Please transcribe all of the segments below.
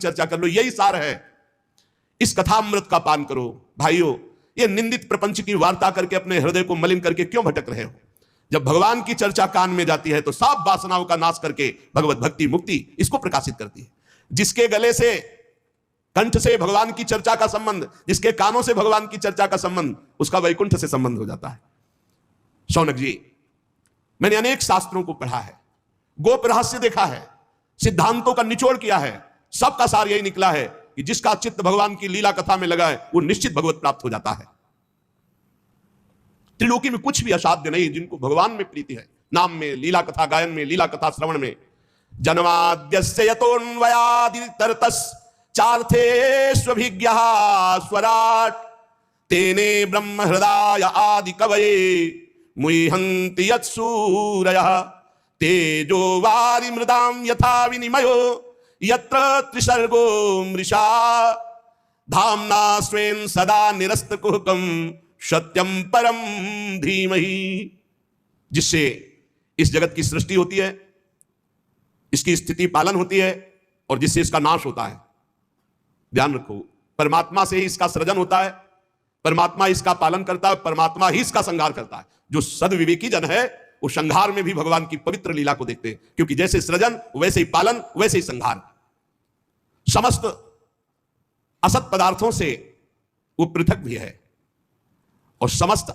चर्चा कर लो, यही सार है। इस कथामृत का पान करो। भाइयों, ये निंदित प्रपंच की वार्ता करके अपने हृदय को मलिन करके क्यों भटक रहे हो? जब भगवान की चर्चा कान में जाती है तो सब वासनाओं का नाश करके भगवत भक्ति मुक्ति इसको प्रकाशित करती है। जिसके गले से, कंठ से भगवान की चर्चा का संबंध, जिसके कानों से भगवान की चर्चा का संबंध, उसका वैकुंठ से संबंध हो जाता है। शौनक जी, मैंने अनेक शास्त्रों को पढ़ा है, गोप रहस्य देखा है, सिद्धांतों का निचोड़ किया है, सबका सार यही निकला है कि जिसका चित्त भगवान की लीला कथा में लगा है वो निश्चित भगवत प्राप्त हो जाता है। त्रिलोकी में कुछ भी असाध्य नहीं जिनको भगवान में प्रीति है, नाम में, लीला कथा गायन में, लीला कथा श्रवण में। जन्माद्यस्य यतोऽन्वयादितरतस् चार्थेष्वभिज्ञः स्वराट् तेने ब्रह्म हृदय आदि कवये मुह्यन्ति यत्सूरयः तेजो वारि मृदां यथा विनिमयो यत्र त्रिसर्गो मृषा धाम्ना स्वेन सदा निरस्तकुहकं सत्यम परम धीमहि। जिससे इस जगत की सृष्टि होती है, इसकी स्थिति पालन होती है और जिससे इसका नाश होता है। ध्यान रखो, परमात्मा से ही इसका सृजन होता है, परमात्मा इसका पालन करता है, परमात्मा ही इसका संहार करता है। जो सद्विवेकी जन है वो संहार में भी भगवान की पवित्र लीला को देखते हैं, क्योंकि जैसे सृजन वैसे ही पालन वैसे ही संहार। समस्त असत पदार्थों से वो पृथक भी है और समस्त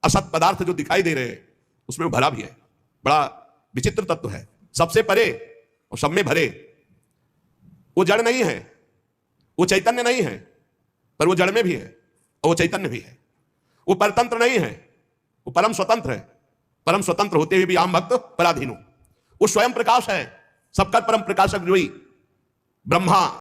असत पदार्थ जो दिखाई दे रहे हैं उसमें भरा भी है। बड़ा विचित्र तत्व है, सबसे परे और सब में भरे। वो जड़ नहीं है, वो चैतन्य नहीं है, पर वो जड़ में भी है और वो चैतन्य भी है। वो परतंत्र नहीं है, वो परम स्वतंत्र है। परम स्वतंत्र होते हुए भी आम भक्त पराधीन हो। वो स्वयं प्रकाश है, सबका परम प्रकाशक जो ही ब्रह्मा